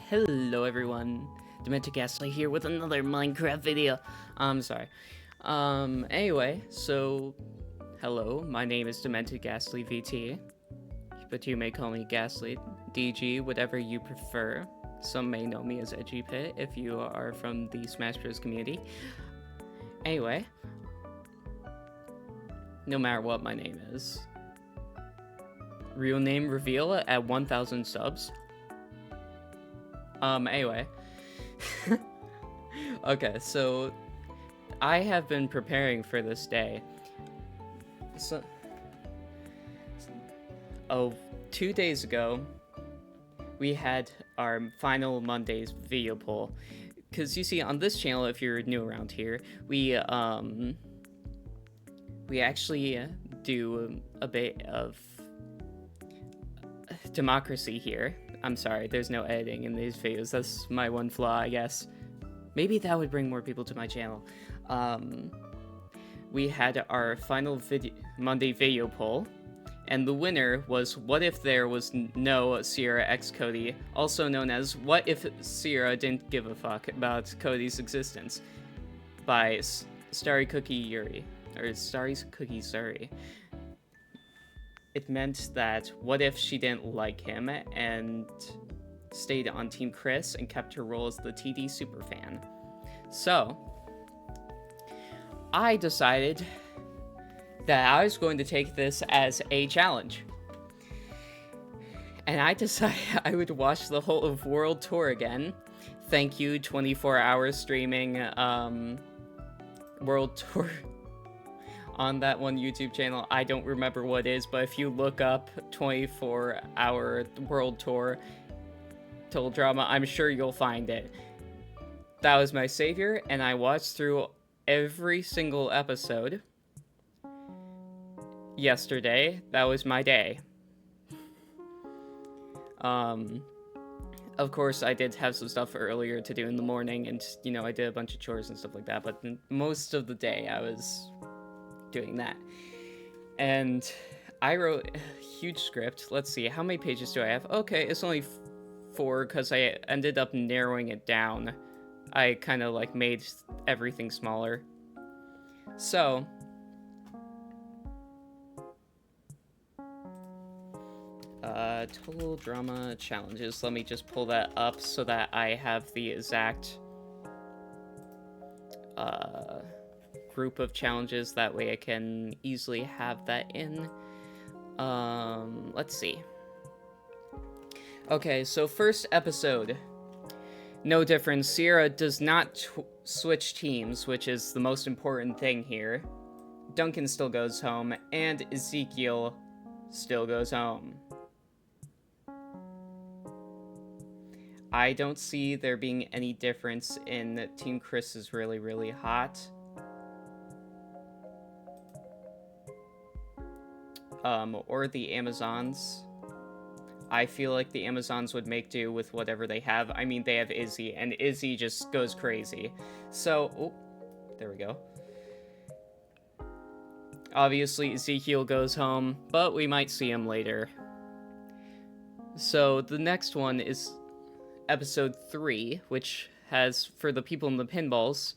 Hello everyone, Demented Ghastly here with another Minecraft video. I'm sorry. Anyway, so, hello, my name is Demented Ghastly VT, but you may call me Ghastly, DG, whatever you prefer. Some may know me as Edgy Pit if you are from the Smash Bros community. Anyway, no matter what my name is, real name reveal at 1,000 subs. Anyway. Okay, so I have been preparing for this day. So, 2 days ago, we had our final Monday's video poll. Because you see, on this channel, if you're new around here, we actually do a bit of democracy here. I'm sorry, there's no editing in these videos. That's my one flaw, I guess. Maybe that would bring more people to my channel. We had our final Monday video poll, and the winner was What If There Was No Sierra x Cody, also known as What If Sierra Didn't Give a Fuck About Cody's Existence, by Starry Cookie Yuri. Or Starry's Cookie Suri. It meant that what if she didn't like him and stayed on Team Chris and kept her role as the TD superfan. So, I decided that I was going to take this as a challenge. And I decided I would watch the whole of World Tour again. Thank you, 24 hours streaming World Tour on that one YouTube channel. I don't remember what it is, but if you look up 24-hour World Tour Total Drama, I'm sure you'll find it. That was my savior, and I watched through every single episode yesterday. That was my day. Of course, I did have some stuff earlier to do in the morning, and, you know, I did a bunch of chores and stuff like that, but most of the day I was doing that. And I wrote a huge script. Let's see, how many pages do I have? Okay, it's only 4 because I ended up narrowing it down. I kind of like made everything smaller. So, total drama challenges. Let me just pull that up so that I have the exact group of challenges. That way I can easily have that in. Let's see. Okay, so first episode. No difference. Sierra does not switch teams, which is the most important thing here. Duncan still goes home, and Ezekiel still goes home. I don't see there being any difference in Team Chris is really, really hot. Or the Amazons. I feel like the Amazons would make do with whatever they have. I mean, they have Izzy, and Izzy just goes crazy. So, oh, there we go. Obviously, Ezekiel goes home, but we might see him later. So, the next one is episode 3, which has, for the people in the pinballs,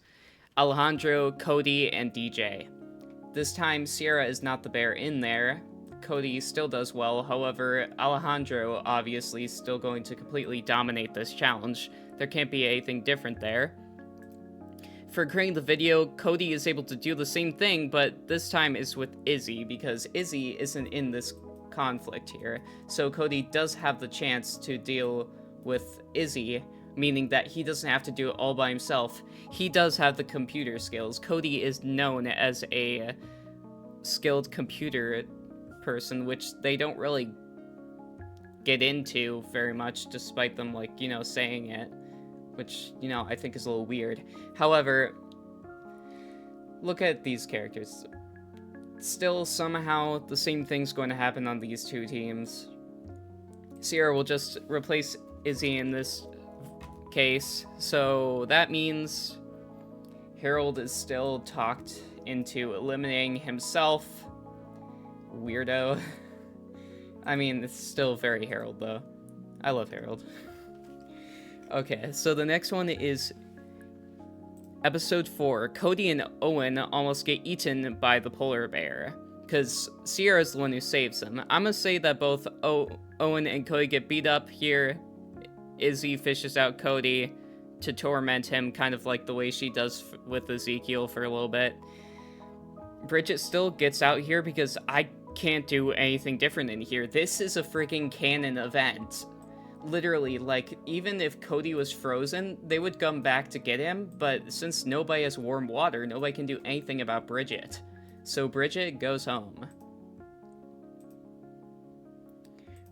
Alejandro, Cody, and DJ. This time, Sierra is not the bear in there. Cody still does well, however, Alejandro obviously is still going to completely dominate this challenge. There can't be anything different there. For creating the video, Cody is able to do the same thing, but this time is with Izzy, because Izzy isn't in this conflict here. So Cody does have the chance to deal with Izzy, meaning that he doesn't have to do it all by himself. He does have the computer skills. Cody is known as a skilled computer person, which they don't really get into very much, despite them, like, you know, saying it, which, you know, I think is a little weird. However, look at these characters. Still, somehow, the same thing's going to happen on these two teams. Sierra will just replace Izzy in this case, so that means Harold is still talked into eliminating himself. Weirdo. I mean, it's still very Harold, though. I love Harold. Okay, so the next one is episode 4. Cody and Owen almost get eaten by the polar bear, because Sierra's the one who saves them. I'm gonna say that both Owen and Cody get beat up here. Izzy fishes out Cody to torment him, kind of like the way she does with Ezekiel for a little bit. Bridget still gets out here because I can't do anything different in here. This is a freaking canon event. Literally, like, even if Cody was frozen, they would come back to get him, but since nobody has warm water, nobody can do anything about Bridget. So Bridget goes home.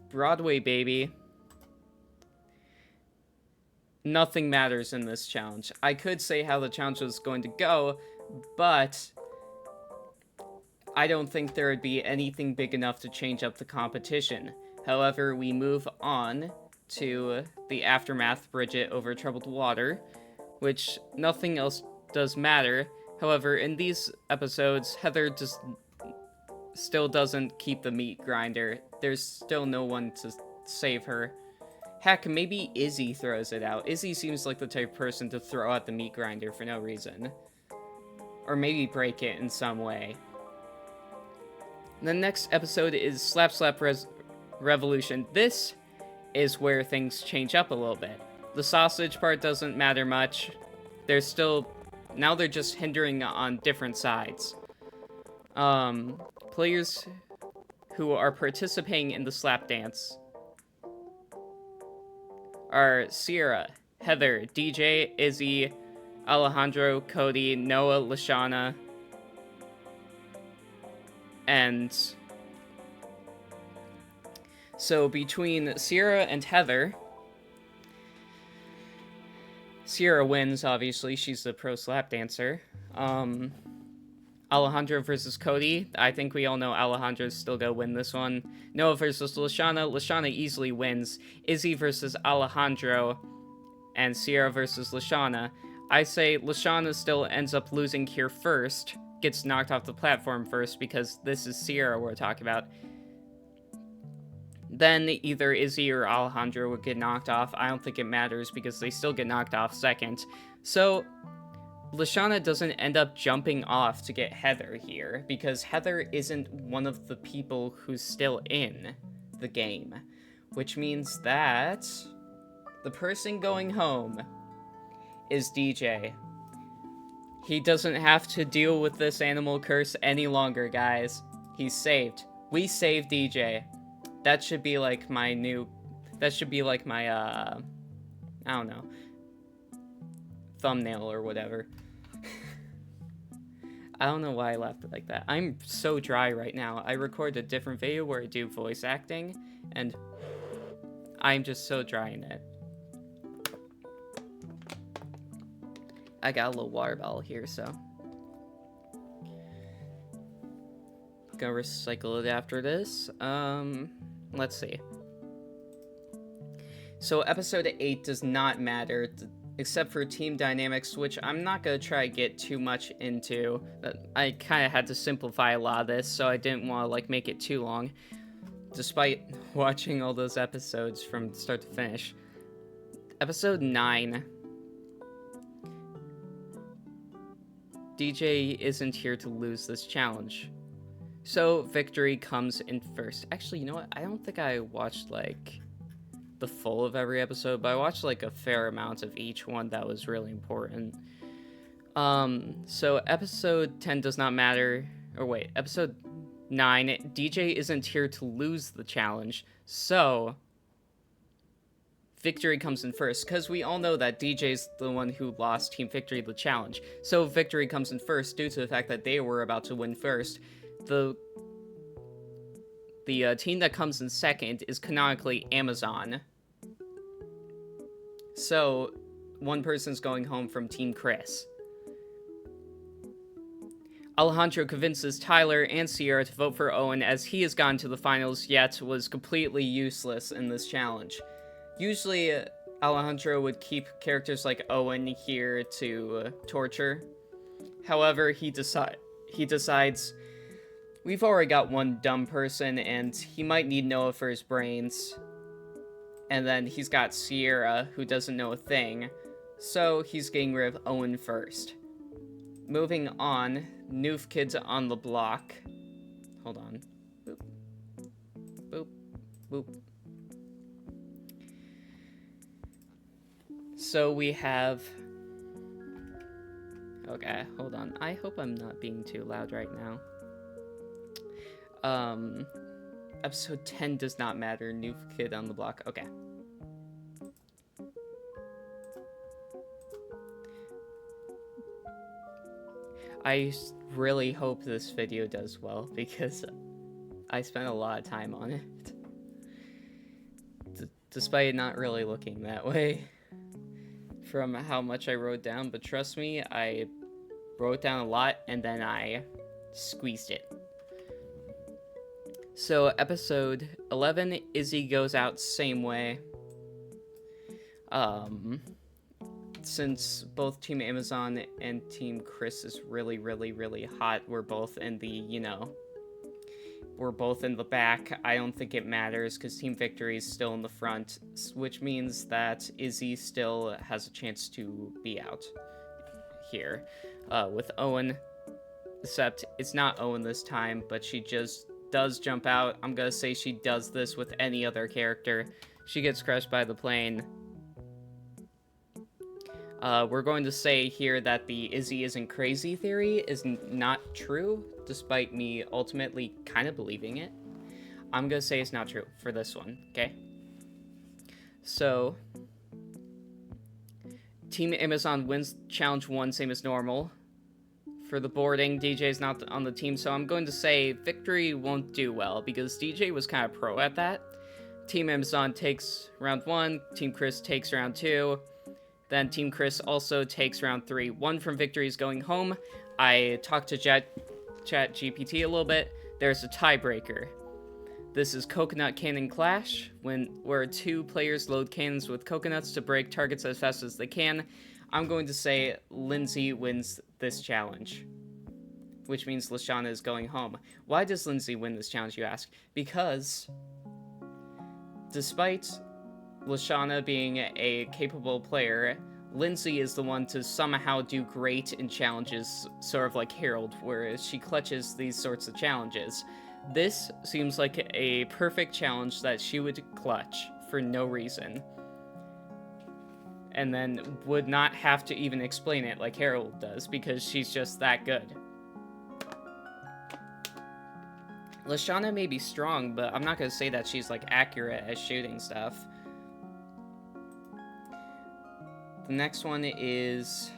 Broadway, baby. Nothing matters in this challenge. I could say how the challenge was going to go, but I don't think there would be anything big enough to change up the competition. However, we move on to the aftermath, Bridget over troubled water, which nothing else does matter. However, in these episodes, Heather just still doesn't keep the meat grinder. There's still no one to save her. Heck, maybe Izzy throws it out. Izzy seems like the type of person to throw out the meat grinder for no reason. Or maybe break it in some way. The next episode is Slap Slap Revolution. This is where things change up a little bit. The sausage part doesn't matter much. Now they're just hindering on different sides. Players who are participating in the slap dance are Sierra, Heather, DJ, Izzy, Alejandro, Cody, Noah, Lashana, and so between Sierra and Heather, Sierra wins, obviously. She's the pro slap dancer. Alejandro versus Cody. I think we all know Alejandro's still gonna win this one. Noah versus Lashana. Lashana easily wins. Izzy versus Alejandro. And Sierra versus Lashana. I say Lashana still ends up losing here first. Gets knocked off the platform first because this is Sierra we're talking about. Then either Izzy or Alejandro would get knocked off. I don't think it matters because they still get knocked off second. So Lashana doesn't end up jumping off to get Heather here because Heather isn't one of the people who's still in the game, which means that the person going home is DJ. He doesn't have to deal with this animal curse any longer, guys. He's saved. We saved DJ. That should be like my I don't know, thumbnail or whatever. I don't know why I laughed like that. I'm so dry right now. I record a different video where I do voice acting, and I'm just so dry in it. I got a little water bottle here, so gonna recycle it after this. Let's see. So episode 8 does not matter, except for team dynamics, which I'm not going to try to get too much into. I kind of had to simplify a lot of this, so I didn't want to like make it too long, despite watching all those episodes from start to finish. Episode 9. DJ isn't here to lose this challenge. So victory comes in first. Actually, you know what? I don't think I watched like the full of every episode, but I watched like a fair amount of each one that was really important. So episode 10 does not matter. Or wait, episode 9, DJ isn't here to lose the challenge. So victory comes in first, because we all know that DJ's the one who lost Team Victory the challenge. So victory comes in first due to the fact that they were about to win first. The team that comes in second is canonically Amazon. So one person's going home from Team Chris. Alejandro convinces Tyler and Sierra to vote for Owen as he has gone to the finals, yet was completely useless in this challenge. Usually, Alejandro would keep characters like Owen here to torture. However, he decides, we've already got one dumb person, and he might need Noah for his brains. And then he's got Sierra, who doesn't know a thing, so he's getting rid of Owen first. Moving on, Noof Kid's on the block. Hold on. Boop. Boop. Boop. So we have... Okay, hold on. I hope I'm not being too loud right now. Episode 10 does not matter. Noof Kid on the block. Okay. I really hope this video does well, because I spent a lot of time on it. Despite it not really looking that way from how much I wrote down, but trust me, I wrote down a lot and then I squeezed it. So episode 11, Izzy goes out same way. Since both Team Amazon and Team Chris is really, really, really hot, we're both in the, we're both in the back. I don't think it matters because Team Victory is still in the front, which means that Izzy still has a chance to be out here with Owen. Except it's not Owen this time, but she just does jump out. I'm gonna say she does this with any other character. She gets crushed by the plane. We're going to say here that the Izzy isn't crazy theory is not true, despite me ultimately kind of believing it. I'm gonna say it's not true for this one, okay? So, Team Amazon wins challenge 1, same as normal. For the boarding, DJ's not on the team, so I'm going to say Victory won't do well, because DJ was kind of pro at that. Team Amazon takes round 1, Team Chris takes round 2, then Team Chris also takes round 3. One from Victory is going home. I talked to Chat GPT a little bit. There's a tiebreaker. This is Coconut Cannon Clash, where 2 players load cannons with coconuts to break targets as fast as they can. I'm going to say Lindsay wins this challenge, which means Lashana is going home. Why does Lindsay win this challenge, you ask? Because despite Lashana being a capable player, Lindsay is the one to somehow do great in challenges, sort of like Harold, where she clutches these sorts of challenges. This seems like a perfect challenge that she would clutch for no reason, and then would not have to even explain it like Harold does, because she's just that good. Lashana may be strong, but I'm not going to say that she's, like, accurate at shooting stuff. The next one is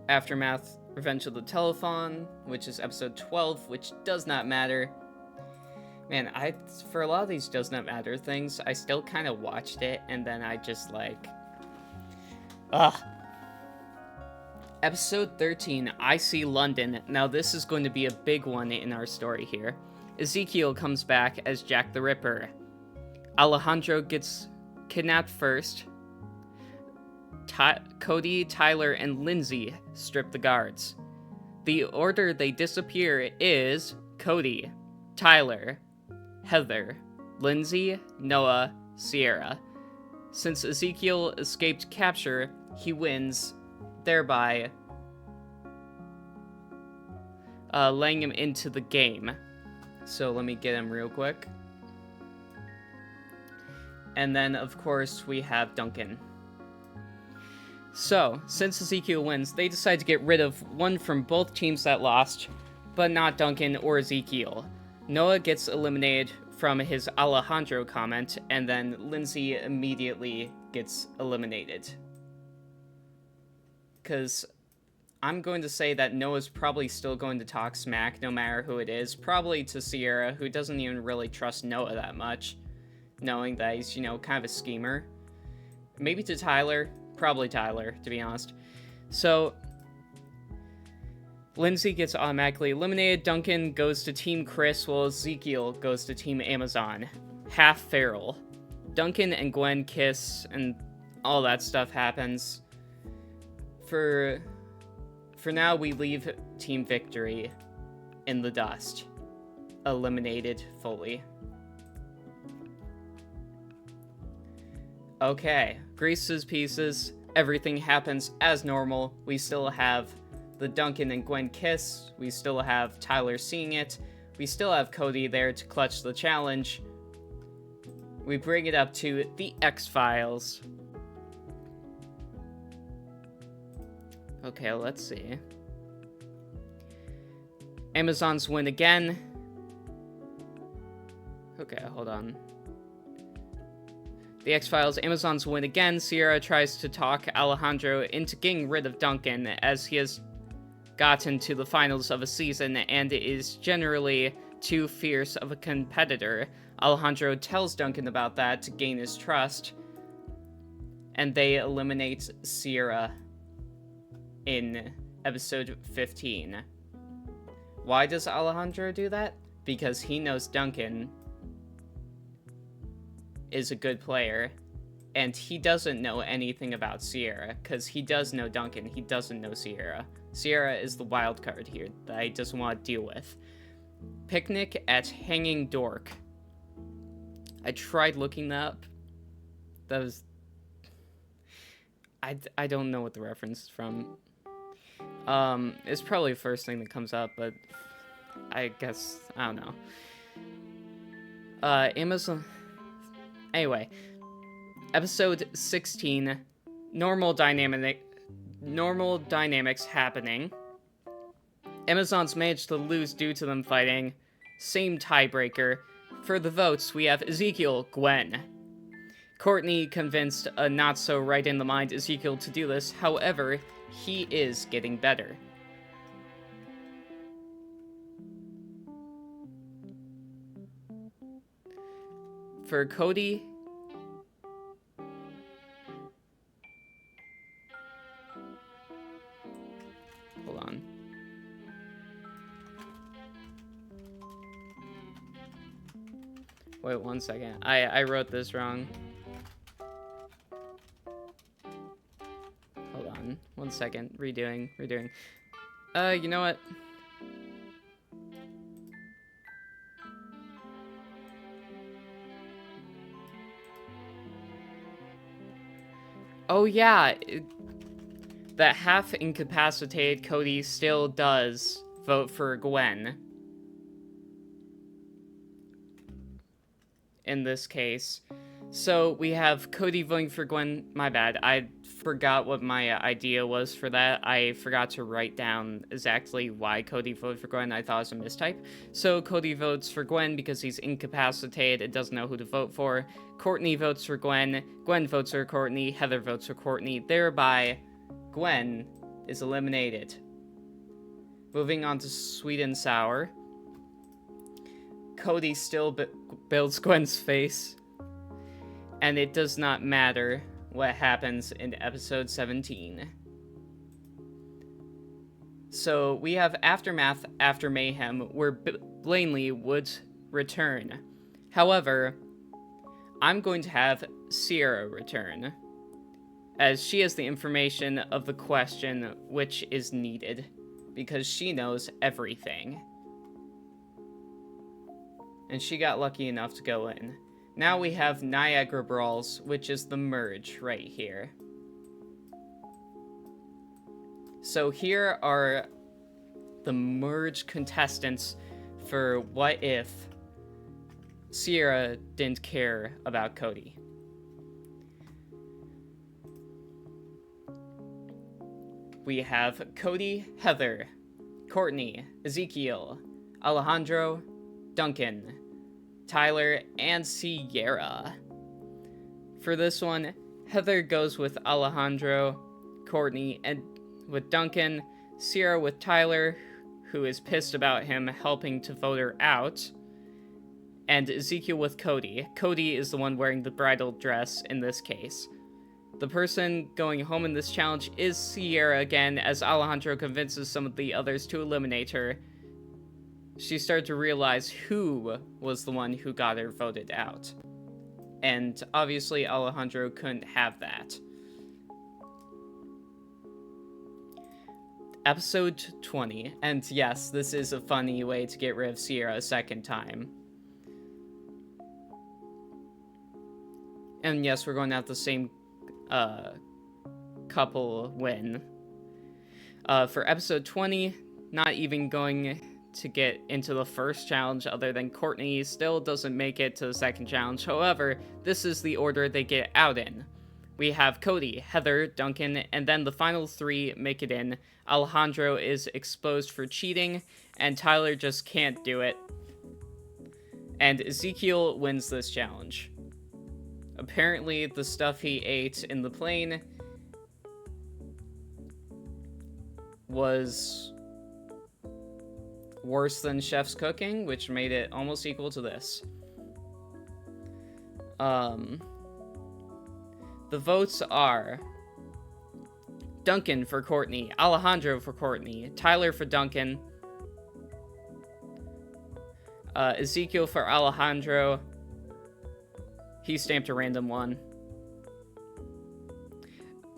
Aftermath Revenge of the Telethon, which is episode 12, which does not matter. Man, for a lot of these does not matter things, I still kind of watched it, and then I just, like... Ugh. Episode 13, I See London. Now, this is going to be a big one in our story here. Ezekiel comes back as Jack the Ripper. Alejandro gets kidnapped first. Cody, Tyler, and Lindsay strip the guards. The order they disappear is Cody, Tyler, Heather, Lindsay, Noah, Sierra. Since Ezekiel escaped capture, he wins, thereby laying him into the game. So let me get him real quick. And then, of course, we have Duncan. So, since Ezekiel wins, they decide to get rid of one from both teams that lost, but not Duncan or Ezekiel. Noah gets eliminated from his Alejandro comment, and then Lindsay immediately gets eliminated. Because I'm going to say that Noah's probably still going to talk smack, no matter who it is. Probably to Sierra, who doesn't even really trust Noah that much, knowing that he's, kind of a schemer. Maybe to Tyler. Probably Tyler, to be honest. So, Lindsay gets automatically eliminated. Duncan goes to Team Chris, while Ezekiel goes to Team Amazon. Half feral. Duncan and Gwen kiss, and all that stuff happens. For now, we leave Team Victory in the dust. Eliminated fully. Okay, Grease's pieces. Everything happens as normal. We still have the Duncan and Gwen kiss. We still have Tyler seeing it. We still have Cody there to clutch the challenge. We bring it up to the X-Files. Okay, let's see. Amazons win again. Okay, hold on. The X-Files, Amazons win again. Sierra tries to talk Alejandro into getting rid of Duncan, as he has gotten to the finals of a season and is generally too fierce of a competitor. Alejandro tells Duncan about that to gain his trust, and they eliminate Sierra in episode 15. Why does Alejandro do that? Because he knows Duncan is a good player, and he doesn't know anything about Sierra, because he does know Duncan, he doesn't know Sierra. Sierra is the wild card here that he doesn't want to deal with. Picnic at Hanging Dork. I tried looking that up. That was... I don't know what the reference is from. It's probably the first thing that comes up, but I guess, I don't know. Amazon... Anyway, episode 16, normal dynamics happening. Amazons managed to lose due to them fighting. Same tiebreaker. For the votes, we have Ezekiel, Gwen. Courtney convinced a not-so-right-in-the-mind Ezekiel to do this, however, he is getting better. For Cody, hold on. Wait 1 second. I wrote this wrong. Hold on. 1 second. Redoing. You know what? Oh yeah, that half incapacitated Cody still does vote for Gwen. In this case. So we have Cody voting for Gwen. My bad. I forgot what my idea was for that. I forgot to write down exactly why Cody voted for Gwen. I thought it was a mistype. So Cody votes for Gwen because he's incapacitated and doesn't know who to vote for. Courtney votes for Gwen. Gwen votes for Courtney. Heather votes for Courtney. Thereby, Gwen is eliminated. Moving on to Sweet and Sour. Cody still builds Gwen's face. And it does not matter what happens in episode 17. So we have Aftermath after Mayhem, where Blaney would return. However, I'm going to have Sierra return, as she has the information of the question which is needed, because she knows everything. And she got lucky enough to go in. Now we have Niagara Brawls, which is the merge right here. So here are the merge contestants for what if Sierra didn't care about Cody. We have Cody, Heather, Courtney, Ezekiel, Alejandro, Duncan, Tyler, and Sierra. For this one, Heather goes with Alejandro, Courtney, and with Duncan, Sierra with Tyler, who is pissed about him helping to vote her out, and Ezekiel with Cody. Cody is the one wearing the bridal dress in this case. The person going home in this challenge is Sierra again, as Alejandro convinces some of the others to eliminate her. She started to realize who was the one who got her voted out. And obviously Alejandro couldn't have that. Episode 20. And yes, this is a funny way to get rid of Sierra a second time. And yes, we're going to have the same couple win. For episode 20, not even going to get into the first challenge other than Courtney still doesn't make it to the second challenge. However, this is the order they get out in. We have Cody, Heather, Duncan, and then the final 3 make it in. Alejandro is exposed for cheating, and Tyler just can't do it. And Ezekiel wins this challenge. Apparently, the stuff he ate in the plane was worse than Chef's cooking, which made it almost equal to this. The votes are Duncan for Courtney, Alejandro for Courtney, Tyler for Duncan, Ezekiel for Alejandro. He stamped a random one.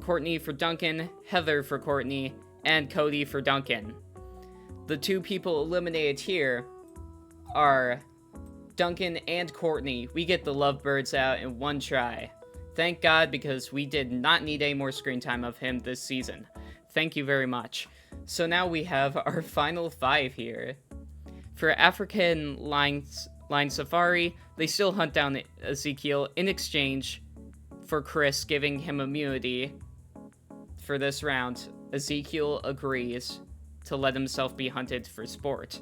Courtney for Duncan, Heather for Courtney, and Cody for Duncan. The 2 people eliminated here are Duncan and Courtney. We get the lovebirds out in one try. Thank God, because we did not need any more screen time of him this season. Thank you very much. So now we have our final 5 here. For African Line Safari, they still hunt down Ezekiel in exchange for Chris giving him immunity for this round. Ezekiel agrees to let himself be hunted for sport.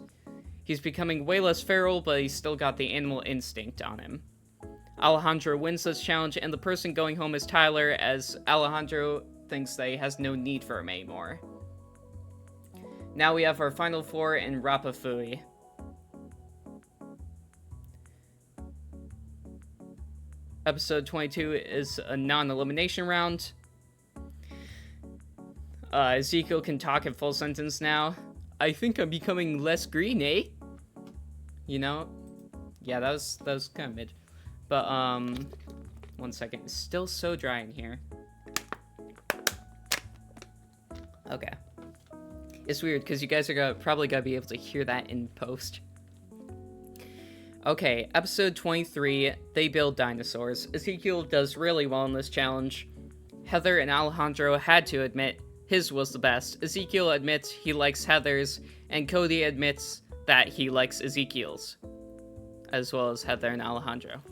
He's becoming way less feral, but he's still got the animal instinct on him. Alejandro wins this challenge, and the person going home is Tyler, as Alejandro thinks that he has no need for him anymore. Now we have our final 4 in Rapafui. Episode 22 is a non-elimination round. Ezekiel can talk in full sentence now. I think I'm becoming less green, eh? You know? Yeah, that was kind of mid. But, 1 second. It's still so dry in here. Okay. It's weird, because you guys are probably gonna be able to hear that in post. Okay, episode 23, they build dinosaurs. Ezekiel does really well in this challenge. Heather and Alejandro had to admit his was the best. Ezekiel admits he likes Heather's, and Cody admits that he likes Ezekiel's, as well as Heather and Alejandro.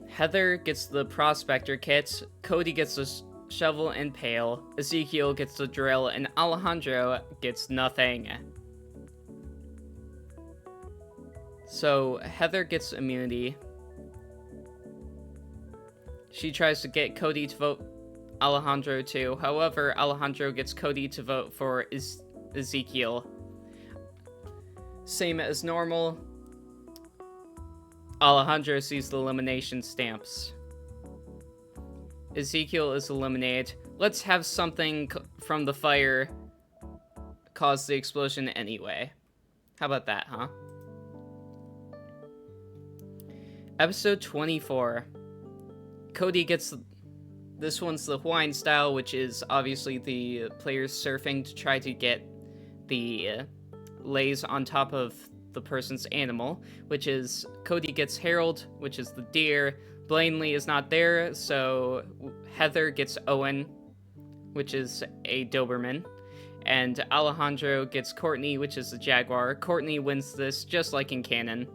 Heather gets the prospector kit, Cody gets the shovel and pail, Ezekiel gets the drill, and Alejandro gets nothing. So, Heather gets immunity. She tries to get Cody to vote Alejandro too. However, Alejandro gets Cody to vote for Ezekiel. Same as normal. Alejandro sees the elimination stamps. Ezekiel is eliminated. Let's have something from the fire cause the explosion anyway. How about that, huh? Episode 24. Cody gets... This one's the Hawaiian style, which is obviously the players surfing to try to get the lays on top of the person's animal, which is Cody gets Harold, which is the deer. Blanley is not there, so Heather gets Owen, which is a Doberman. And Alejandro gets Courtney, which is the Jaguar. Courtney wins this, just like in canon.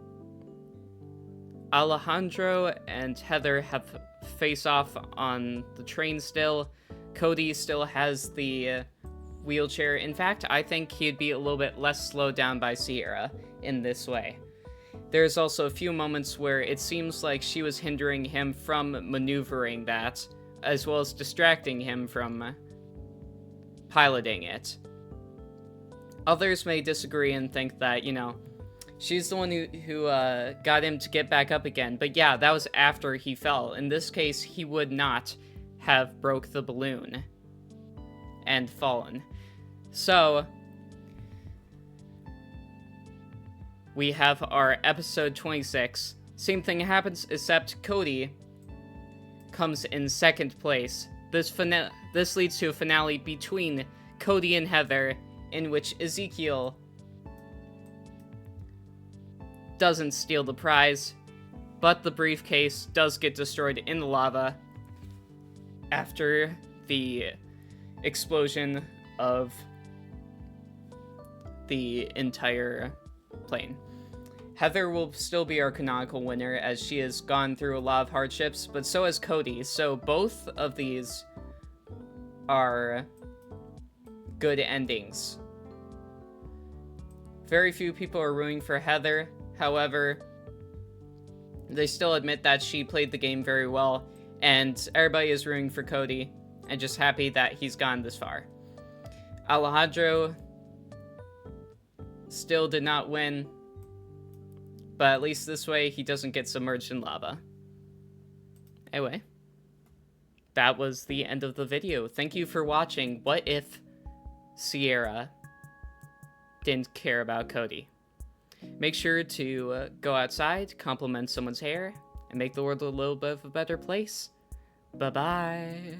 Alejandro and Heather have face-off on the train still. Cody still has the wheelchair. In fact, I think he'd be a little bit less slowed down by Sierra in this way. There's also a few moments where it seems like she was hindering him from maneuvering that, as well as distracting him from piloting it. Others may disagree and think that, you know, she's the one who got him to get back up again. But yeah, that was after he fell. In this case, he would not have broke the balloon and fallen. So, we have our episode 26. Same thing happens, except Cody comes in second place. This leads to a finale between Cody and Heather, in which Ezekiel doesn't steal the prize, but the briefcase does get destroyed in the lava after the explosion of the entire plane. Heather will still be our canonical winner as she has gone through a lot of hardships, but so has Cody. So both of these are good endings. Very few people are rooting for Heather. However, they still admit that she played the game very well, and everybody is rooting for Cody and just happy that he's gone this far. Alejandro still did not win, but at least this way he doesn't get submerged in lava. Anyway, that was the end of the video. Thank you for watching. What if Sierra didn't care about Cody? Make sure to go outside, compliment someone's hair, and make the world a little bit of a better place. Bye-bye.